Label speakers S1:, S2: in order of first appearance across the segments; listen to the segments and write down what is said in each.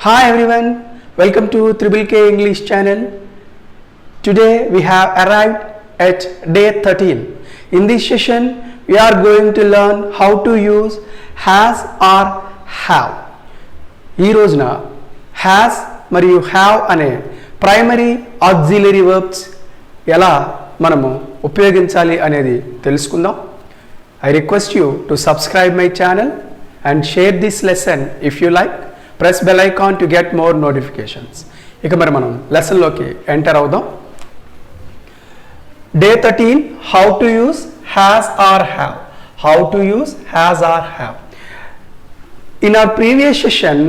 S1: Hi everyone, welcome to Triple K English channel. Today we have arrived at day 13. In this session we are going to learn how to use has or have. ఈ రోజున has మరియు have అనే primary auxiliary verbs ఎలా మనము ఉపయోగించాలి అనేది తెలుసుకుందాం. I request you to subscribe my channel and share this lesson if you like. Press bell icon to get more notifications. ఇక మరి మనం లెసన్ లోకి ఎంటర్ అవుదాం. Day 13, how to use has or have. How to use has or have. In our previous session,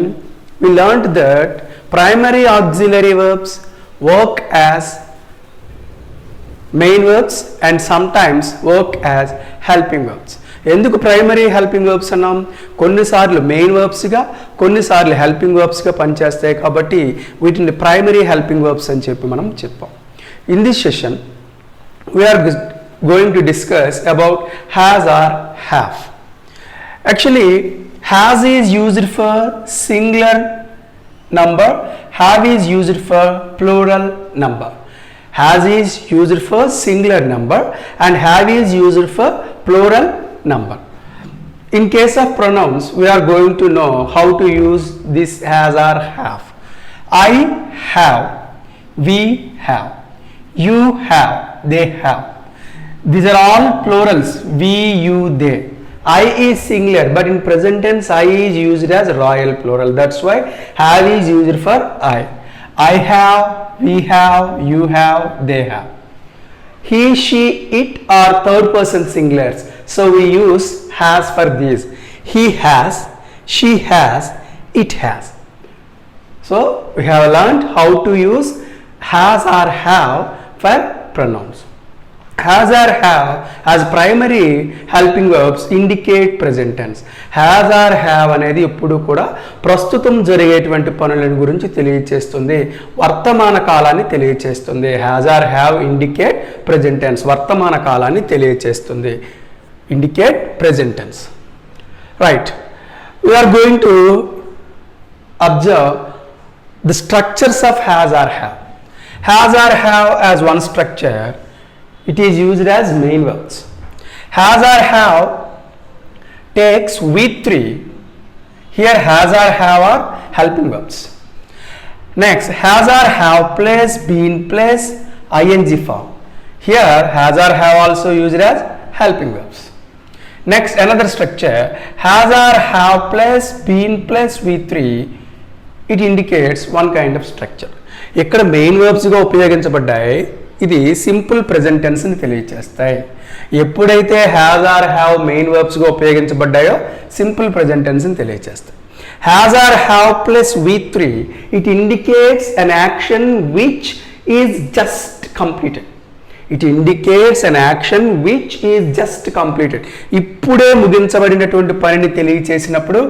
S1: we learned that primary auxiliary verbs work as main verbs and sometimes work as helping verbs. ఎందుకు primary helping verbs అన్నాం? కొన్నిసార్లు main వర్బ్స్గా, కొన్నిసార్లు helping వర్బ్స్గా పనిచేస్తాయి కాబట్టి వీటిని primary helping verbs అని చెప్పి మనం చెప్పాం. In this session we are going to discuss about has or have. Actually has is used for singular number, have is used for plural number. Has is used for singular number and have is used for plural number. In case of pronouns, we are going to know how to use this has or have. I have, we have, you have, they have. These are all plurals, we, you, they. I is singular, but in present tense I is used as royal plural. That's why have is used for I. I have, we have, you have, they have. He, she, it are third person singulars. So we use has for these. He has, she has, it has. So we have learned how to use has or have for pronouns. Has or have as primary helping verbs indicate present tense. Has or have అనేది ఎప్పుడు కూడా ప్రస్తుతం జరిగేటువంటి పనుల గురించి తెలియచేస్తుంది, వర్తమాన కాలాన్ని తెలియచేస్తుంది. Has or have indicate present tense, వర్తమాన కాలాన్ని తెలియచేస్తుంది. Indicate present tense. Right. We are going to observe the structures of has or have. Has or have as one structure. It is used as main verbs. Has or have takes V3. Here has or have are helping verbs. Next, has or have plus been plus ing form. Here has or have also used as helping verbs. Next, another structure, has or have plus been plus V3. It indicates one kind of structure. ఇక్కడ main వర్బ్స్గా ఉపయోగించబడ్డాయి. ఇది simple present టెన్స్ని తెలియచేస్తాయి. ఎప్పుడైతే has or have main వర్బ్స్గా ఉపయోగించబడ్డాయో simple present టెన్స్ని తెలియచేస్తాయి. Has or have plus V3 it indicates an action which is just completed. It indicates an action which is just completed. ఇప్పుడే ముగించబడినటువంటి పనిని తెలియచేసినప్పుడు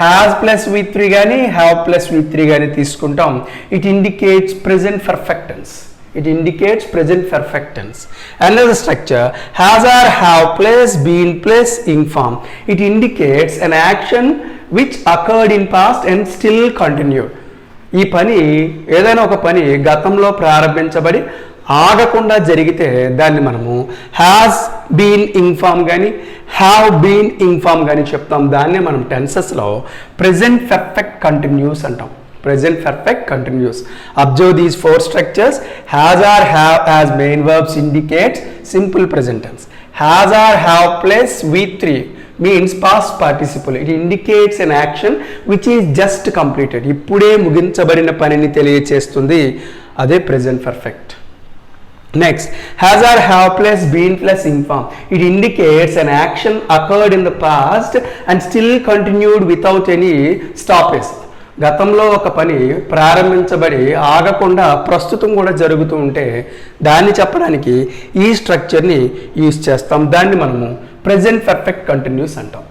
S1: హ్యాజ్ ప్లస్ V3 కానీ హ్యావ్ ప్లస్ V3 కానీ తీసుకుంటాం. It indicates present perfect tense. It indicates present perfect tense. Another structure, has or have plus been plus ing form. It indicates an action which occurred in past and still continued. ఈ పని ఏదైనా ఒక పని గతంలో ప్రారంభించబడి ఆగకుండా జరిగితే దాన్ని మనము హ్యాస్ బీన్ ఇంగ్ ఫామ్ కానీ హ్యావ్ బీన్ ఇంగ్ ఫామ్ కానీ చెప్తాం. దాన్నే మనం టెన్సెస్లో ప్రెజెంట్ పర్ఫెక్ట్ కంటిన్యూస్ అంటాం. Present perfect continuous. Observe these four structures. Has or have as main verbs indicates simple present tense. Has or have plus V3 means past participle. It indicates an action which is just completed. ఇప్పుడే ముగించబడిన పనిని తెలియచేస్తుంది. అదే present perfect. Next, has or have plus been plus ing form. It indicates an action occurred in the past and still continued without any stoppage. గతంలో ఒక పని ప్రారంభించబడి ఆగకుండా ప్రస్తుతం కూడా జరుగుతూ ఉంటే దాన్ని చెప్పడానికి ఈ స్ట్రక్చర్ని యూజ్ చేస్తాం. దాన్ని మనము ప్రెజెంట్ పర్ఫెక్ట్ కంటిన్యూస్ అంటాం.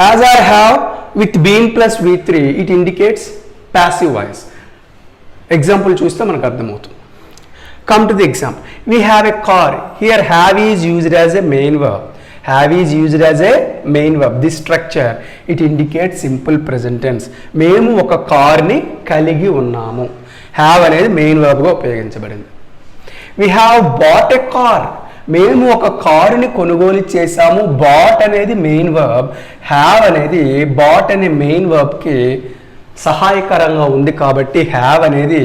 S1: Has or have with been plus V3 it indicates passive voice. Example చూస్తే మనకు అర్థమవుతుంది. Come to the example. We have a car. Here have is used as a main verb. have is used as a main verb. This structure, it indicates simple present tense. మేము ఒక కార్ని కలిగి ఉన్నాము. have అనేది main వర్బ్గా ఉపయోగించబడింది. we have bought a car. మేము ఒక కారుని కొనుగోలు చేసాము. bought అనేది మెయిన్ వర్బ్, have అనేది bought అనే మెయిన్ వర్బ్కి సహాయకరంగా ఉంది కాబట్టి have అనేది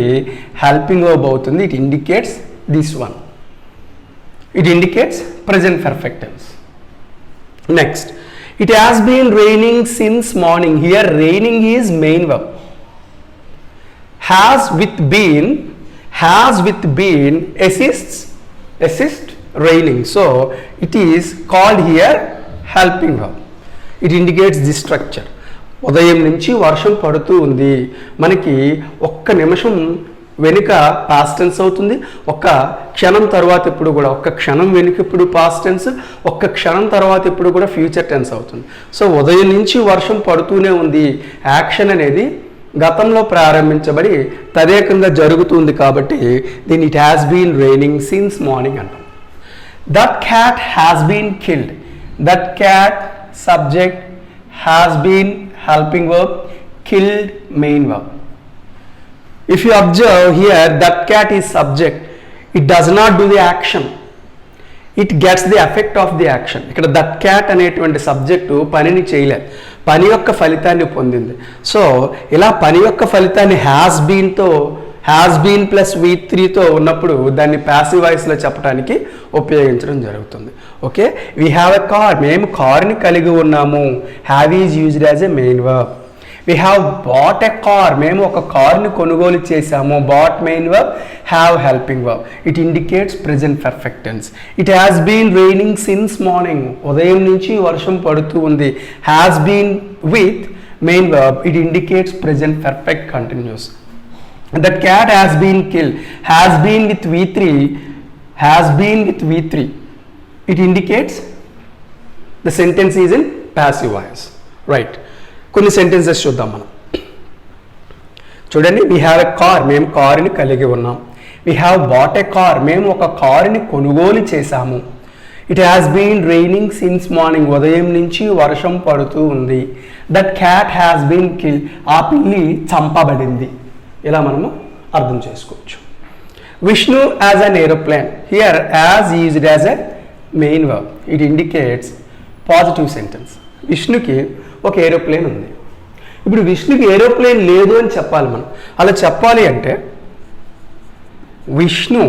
S1: హెల్పింగ్ వర్బ్ అవుతుంది. It indicates this one. It indicates present perfect tense. Next, it has been raining since morning. Here raining is main verb. Has with been assist raining. So it is called here helping verb. It indicates this structure. ఉదయం నుంచి వర్షం పడుతూ ఉంది. మనకి ఒక్క నిమిషం వెనుక past tense అవుతుంది, ఒక్క క్షణం తర్వాత ఇప్పుడు కూడా, ఒక్క క్షణం వెనుక ఇప్పుడు పాస్ట్ టెన్స్, ఒక్క క్షణం తర్వాత ఇప్పుడు కూడా ఫ్యూచర్ టెన్స్ అవుతుంది. సో ఉదయం నుంచి వర్షం పడుతూనే ఉంది. యాక్షన్ అనేది గతంలో ప్రారంభించబడి తదేకంగా జరుగుతుంది కాబట్టి దీన్ని it has been raining since morning అంటాం. That cat has been killed. That cat subject, has been helping verb, killed main verb. If you observe here, that cat is subject. It does not do the action. It gets the effect of the action. ఇక్కడ that cat అనేటువంటి subject పనిని చేయలేదు, పని యొక్క ఫలితాన్ని పొందింది. So ఇలా పని యొక్క ఫలితాన్ని హ్యాస్ బీన్ ప్లస్ V3తో ఉన్నప్పుడు దాన్ని ప్యాసివ్ వాయిస్లో చెప్పడానికి ఉపయోగించడం జరుగుతుంది. Okay, we have a car. మేము కార్ని కలిగి ఉన్నాము. Have is used as a main verb. We have bought a car. మేము ఒక కార్ని కొనుగోలు చేసాము. Bought main verb, have helping verb. It indicates present perfect tense. It has been raining since morning. ఉదయం నుంచి వర్షం పడుతూ ఉంది. Has been with main verb, it indicates present perfect continuous. That cat has been killed. Has been with V3. Has been with V3. It indicates the sentence is in passive voice. Right. కొన్ని sentences చూద్దాం మనం. చూడండి, we have a car. మేము కారుని కలిగి ఉన్నాం. We have bought a car. మేము ఒక కారుని కొనుగోలు చేసాము. It has been raining since morning. ఉదయం నుంచి వర్షం పడుతూ ఉంది. That cat has been killed. ఆ పిల్లి చంపబడింది. ఇలా మనము అర్థం చేసుకోవచ్చు. Vishnu has an aeroplane. Here has used as a main verb. It indicates positive sentence. విష్ణుకి ఒక ఏరోప్లేన్ ఉంది. ఇప్పుడు విష్ణుకి ఏరోప్లేన్ లేదు అని చెప్పాలి మనం. అలా చెప్పాలి అంటే విష్ణు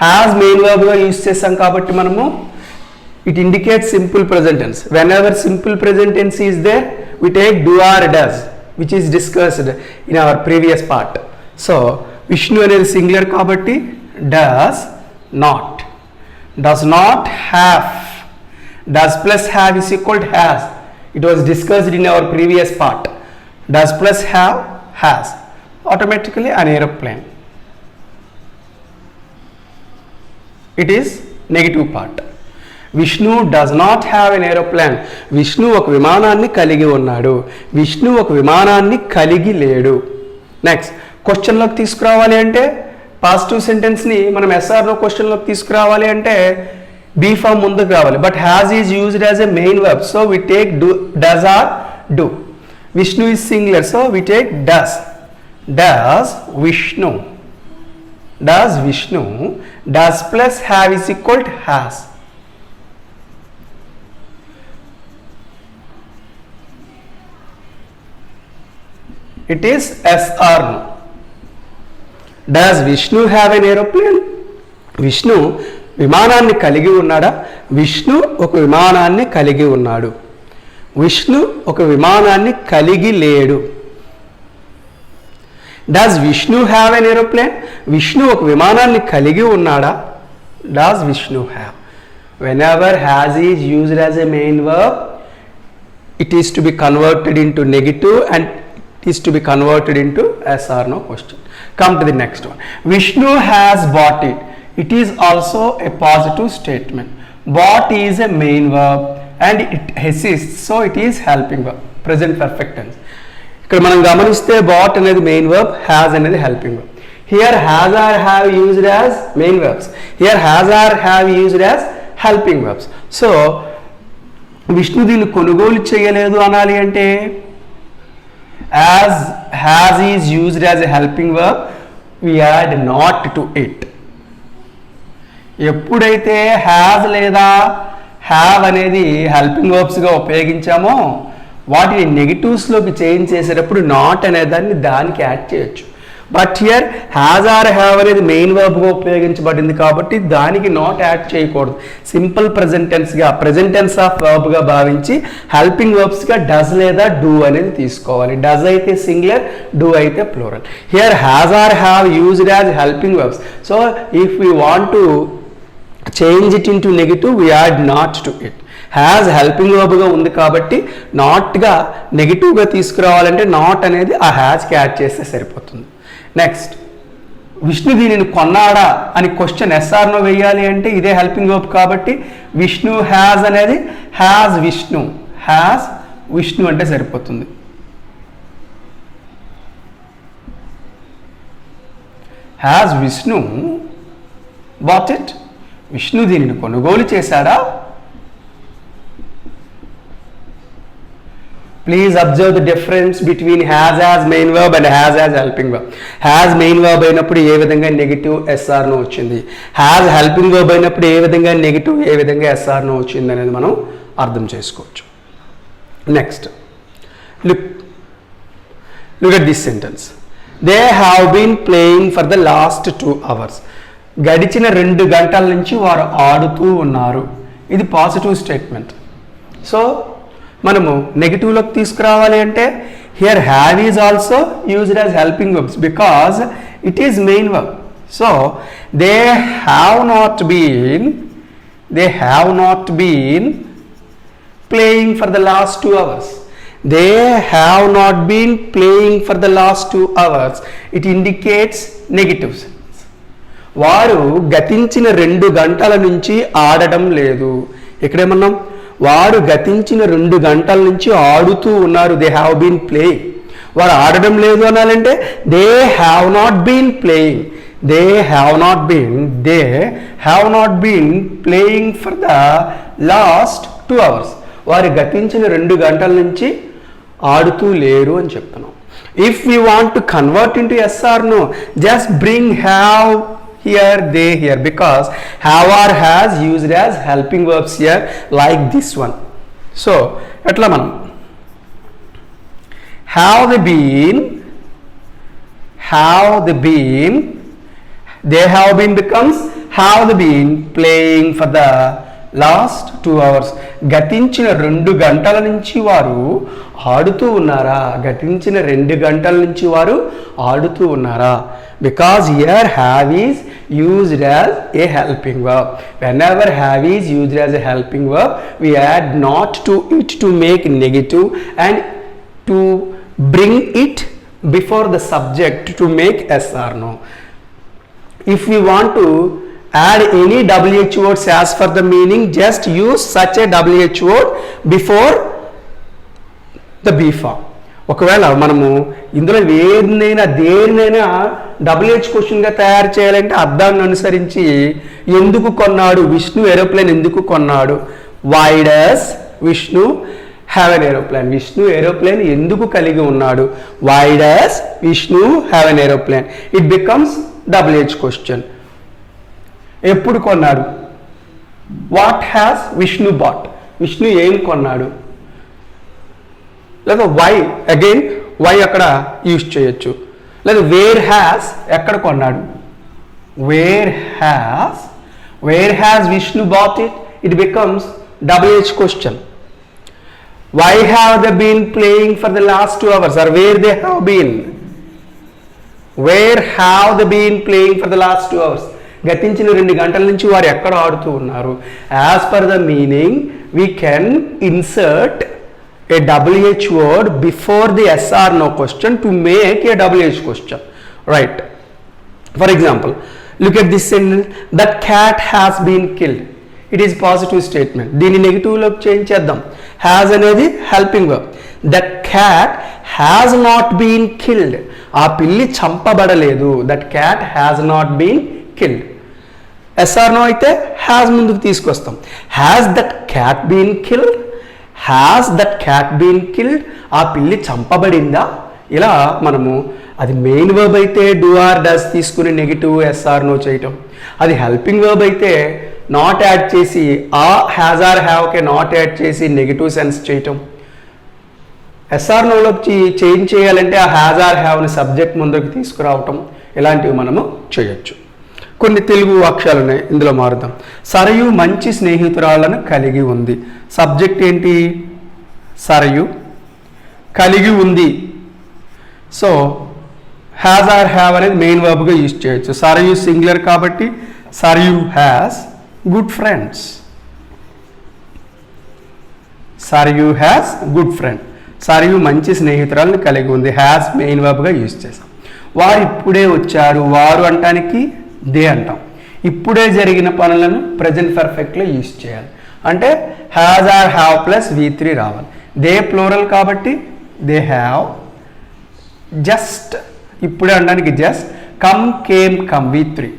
S1: హ్యాజ్ మెయిన్ వర్బ్గా యూజ్ చేస్తాం కాబట్టి మనము it indicates simple present tense. Whenever simple present tense is there, we take do or does, which is discussed in our previous part. So Vishnu అనేది సింగులర్ కాబట్టి does not have. Does plus have is equal to has. It was discussed in our previous part. Does plus have has. Automatically an aeroplane. It is negative part. Vishnu does not have an aeroplane. Vishnu ఒక విమానాన్ని కలిగి ఉన్నాడు. విష్ణు ఒక విమానాన్ని కలిగి లేడు. Next, క్వశ్చన్లోకి తీసుకురావాలి అంటే పాజిటివ్ సెంటెన్స్ని మనం ఎస్ఆర్లో క్వశ్చన్లోకి తీసుకురావాలి అంటే బీ ఫామ్ ముందుకు రావాలి. But has is used as a main verb, so we take does or do. Vishnu is singular, so we take does. Does Vishnu. Does Vishnu. Does plus have is equal to has. It is yes or no. Does Vishnu have an aeroplane? Vishnu విమానాన్ని కలిగి ఉన్నాడా? విష్ణు ఒక విమానాన్ని కలిగి ఉన్నాడు. విష్ణు ఒక విమానాన్ని కలిగి లేడు. Does Vishnu have an aeroplane? Vishnu ఒక విమానాన్ని కలిగి ఉన్నాడా? Does Vishnu have? Whenever has is used as a main verb, it is to be converted into negative and is to be converted into yes or no question. Come to the next one. Vishnu has bought it. It is also a positive statement. Bought is a main verb and it assists, so it is helping verb. Present perfect tense. ఇక్కడ మనం గమనిస్తే bought అనేది main verb, has అనేది helping verb. Here has or have used as main verbs. Here has or have used as helping verbs. So Vishnu దీన్ని కొనుగోలు చేయలేదు అనాలి అంటే has has is used as a helping verb we add not to it. ఎప్పుడైతే has లేదా have అనేది helping వర్బ్స్గా ఉపయోగించామో వాటిని నెగిటివ్స్లోకి చేంజ్ చేసేటప్పుడు నాట్ అనే దానికి యాడ్ చేయొచ్చు. But here has or have అనేది మెయిన్ వర్బ్గా ఉపయోగించబడింది కాబట్టి దానికి నాట్ యాడ్ చేయకూడదు. సింపుల్ ప్రెజెంట్ టెన్స్గా ప్రెజెంట్ టెన్స్ ఆఫ్ వర్బ్గా భావించి హెల్పింగ్ వర్బ్స్గా డస్ లేదా డూ అనేది తీసుకోవాలి. డస్ అయితే సింగులర్, డూ అయితే plural. Here has or have used as helping verbs. So if we want to change it into negative we add not to it. Has helping వర్బ్గా ఉంది కాబట్టి నాట్గా నెగిటివ్గా తీసుకురావాలంటే నాట్ అనేది ఆ హ్యాజ్కి యాడ్ చేస్తే సరిపోతుంది. నెక్స్ట్, విష్ణు దీనిని కొన్నాడా అని క్వశ్చన్ ఎస్ఆర్నో వేయాలి అంటే ఇదే హెల్పింగ్ వర్బ్ కాబట్టి విష్ణు హ్యాజ్ అనేది హ్యాజ్ విష్ణు అంటే సరిపోతుంది. Has Vishnu bought it. Vishnu దీనిని కొనుగోలు చేశాడా? Please observe the difference between has as main verb and has as helping verb. Has main verb అయినప్పుడు ఏ విధంగా నెగిటివ్ ఎస్ఆర్నో వచ్చింది, has helping verb అయినప్పుడు ఏ విధంగా నెగిటివ్ ఏ విధంగా ఎస్ఆర్నో వచ్చింది అనేది మనం అర్థం చేసుకోవచ్చు. Next, look at this sentence. They have been playing for the last 2 hours. గడిచిన 2 గంటల నుంచి వారు ఆడుతూ ఉన్నారు. ఇది పాజిటివ్ స్టేట్మెంట్. సో మనము నెగిటివ్లోకి తీసుకురావాలి అంటే here have is also used as helping verbs because it is main verb. So they have not been playing for the last 2 hours. They have not been playing for the last 2 hours. It indicates negatives. వారు గతించిన 2 గంటల నుంచి ఆడడం లేదు. ఇక్కడేమన్నాం, వారు గతించిన 2 గంటల నుంచి ఆడుతూ ఉన్నారు. They have been playing. వారు ఆడడం లేదు అనాలంటే they have not been playing. They have not been playing for the last 2 hours. వారు గతించిన 2 గంటల నుంచి ఆడుతూ లేరు అని చెప్తున్నాం. If you want to convert into yes or no, just bring have here, they here, because have or has used as helping verbs here like this one. So etla manam have they been, they have been becomes have they been playing for the last 2 hours. గతించిన 2 గంటల నుంచి వారు ఆడుతూ ఉన్నారా? గతించిన 2 గంటల నుంచి వారు ఆడుతూ ఉన్నారా? Because here have is used as a helping verb. Whenever have is used as a helping verb, we add not to it to make negative and to bring it before the subject to make yes or no. If we want to add any WH words as for the meaning, just use such a WH word before the B form. ఒకవేళ మనము ఇందులో దేనినైనా WH క్వశ్చన్గా తయారు చేయాలంటే అర్థాన్ని అనుసరించి ఎందుకు కొన్నాడు, విష్ణు ఏరోప్లేన్ ఎందుకు కొన్నాడు, why does Vishnu have an aeroplane, Vishnu aeroplane ఎందుకు కలిగి ఉన్నాడు, why does Vishnu have an aeroplane. It becomes WH question. ఎప్పుడు కొన్నాడు, what has Vishnu bought, Vishnu ఏం కొన్నాడు, లేదా వై, అగైన్ వై అక్కడ యూజ్ చేయొచ్చు. లేదా వేర్ హ్యాస్, ఎక్కడ కొన్నాడు, where has Vishnu bought it, it becomes WH question. Why have they been playing for the last 2 hours or where they have been, wear have they been playing for the last 2 hours. గతించిన 2 గంటల నుంచి వారు ఎక్కడ ఆడుతూ ఉన్నారు. As per the meaning we can insert a WH word before the yes or no question to make a WH question, right? For example, look at this sentence, that cat has been killed. It is positive statement. దీని negative లోకి change చేద్దాం. has అనేది helping verb. that cat has not been killed. ఆ పిల్లి చంపబడలేదు. that cat has not been killed. Yes or no అయితే has ముందుకు తీసుకొస్తాం. Has that cat been killed, has that cat been killed, ఆ పిల్లి చంపబడిందా, ఇలా మనము అది మెయిన్ వర్బ్ అయితే డూ ఆర్ డస్ తీసుకుని నెగిటివ్ ఎస్ఆర్ నో చేయటం, అది హెల్పింగ్ వర్బ్ అయితే నాట్ యాడ్ చేసి ఆ హ్యాజ్ ఆర్ హ్యావ్కే నాట్ యాడ్ చేసి నెగిటివ్ సెన్స్ చేయటం. ఎస్ఆర్ నోలోకి చేంజ్ చేయాలంటే ఆ హ్యాజ్ ఆర్ హ్యావ్ని సబ్జెక్ట్ ముందుకు తీసుకురావటం, ఇలాంటివి మనము చేయొచ్చు. కొన్ని తెలుగు వాక్యాలు ఉన్నాయి, ఇందులో మారుదాం. సరయు మంచి స్నేహితురాలను కలిగి ఉంది. సబ్జెక్ట్ ఏంటి? సరయు కలిగి ఉంది. సో హ్యాజ్ ఆర్ హ్యావ్ అనేది మెయిన్ వర్బ్గా యూజ్ చేయొచ్చు. సరయు సింగులర్ కాబట్టి Sarayu has good friends. Sarayu has good friend. Sarayu మంచి స్నేహితురాలను కలిగి ఉంది. హ్యాస్ మెయిన్ వర్బ్గా యూజ్ చేసాం. వారు ఇప్పుడే వచ్చారు. వారు అంటానికి దే అంటాం. ఇప్పుడే జరిగిన పనులను ప్రజెంట్ పర్ఫెక్ట్లో యూజ్ చేయాలి. అంటే has or have plus V3 రావాలి. దే ప్లూరల్ కాబట్టి దే హ్యావ్. జస్ట్ ఇప్పుడే అనడానికి just. Come came come V3.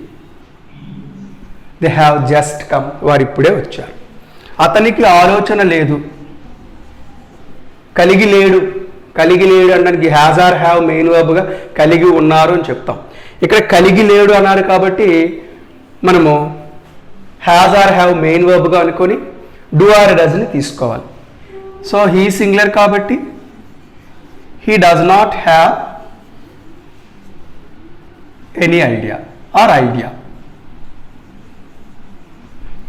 S1: They have just come. వారు ఇప్పుడే వచ్చారు. అతనికి ఆలోచన లేదు. కలిగి లేడు. కలిగి లేడు అనడానికి హ్యాజ్ ఆర్ హ్యావ్ మెయిన్ వర్బ్గా కలిగి ఉన్నారు అని చెప్తాం. ఇక్కడ కలిగి లేడు అన్నారు కాబట్టి మనము హ్యాజ్ ఆర్ హ్యావ్ మెయిన్ వర్బ్గా అనుకొని డూ ఆర్ డస్ని తీసుకోవాలి. సో హీ సింగులర్ కాబట్టి he does not have any idea or idea.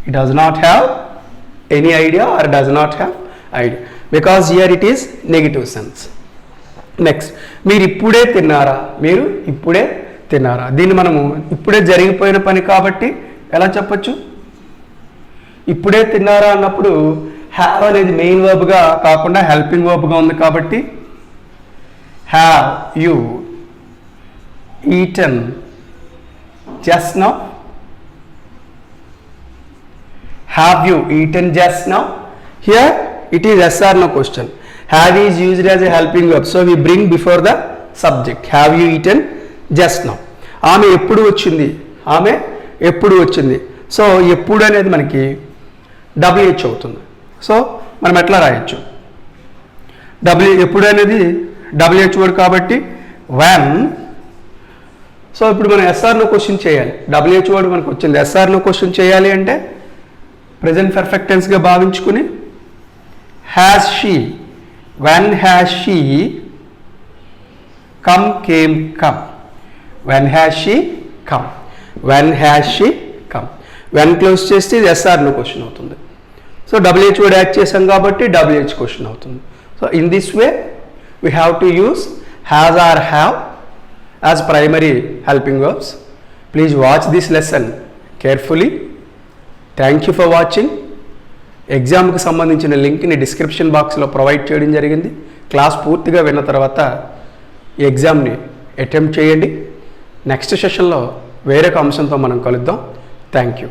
S1: He does not have any idea or does not have idea, because here it is negative sense. Next, మీరు ఇప్పుడే తిన్నారా. మీరు ఇప్పుడే తిన్నారా. దీన్ని మనము ఇప్పుడే జరిగిపోయిన పని కాబట్టి ఎలా చెప్పచ్చు? ఇప్పుడే తిన్నారా అన్నప్పుడు హ్యావ్ అనేది మెయిన్ వర్బ్గా కాకుండా హెల్పింగ్ వర్బ్గా ఉంది కాబట్టి have you eaten just now. Have you eaten just now? Here it is yes or no question. Have is used as a helping verb, so we bring before the subject. Have you eaten just now? ఆమె ఎప్పుడు వచ్చింది. ఆమె ఎప్పుడు వచ్చింది. So ఎప్పుడు అనేది మనకి WH అవుతుంది. సో మనం ఎట్లా రాయొచ్చు? ఎప్పుడు అనేది WH వర్డ్ కాబట్టి when. సో ఇప్పుడు మనం SR నో క్వశ్చన్ చేయాలి. WH వర్డ్ మనకు వచ్చింది. SR నో క్వశ్చన్ చేయాలి అంటే ప్రజెంట్ పర్ఫెక్ట్ టెన్స్గా భావించుకుని has she, when has she come came come. When has she come. When has she come. When close చేస్తే ఇది ఎస్ఆర్ నో క్వశ్చన్ అవుతుంది. సో WH వర్డ్ యాడ్ చేసాం కాబట్టి WH క్వశ్చన్ అవుతుంది. So in this way we have to use has or have as primary helping verbs. Please watch this lesson carefully. Thank you for watching. ఎగ్జామ్కి సంబంధించిన లింక్ని description బాక్స్లో provide చేయడం జరిగింది. Class పూర్తిగా విన్న తర్వాత ఈ ఎగ్జామ్ని అటెంప్ట్ చేయండి. నెక్స్ట్ సెషన్లో వేరొక అంశంతో మనం కలుద్దాం. Thank you.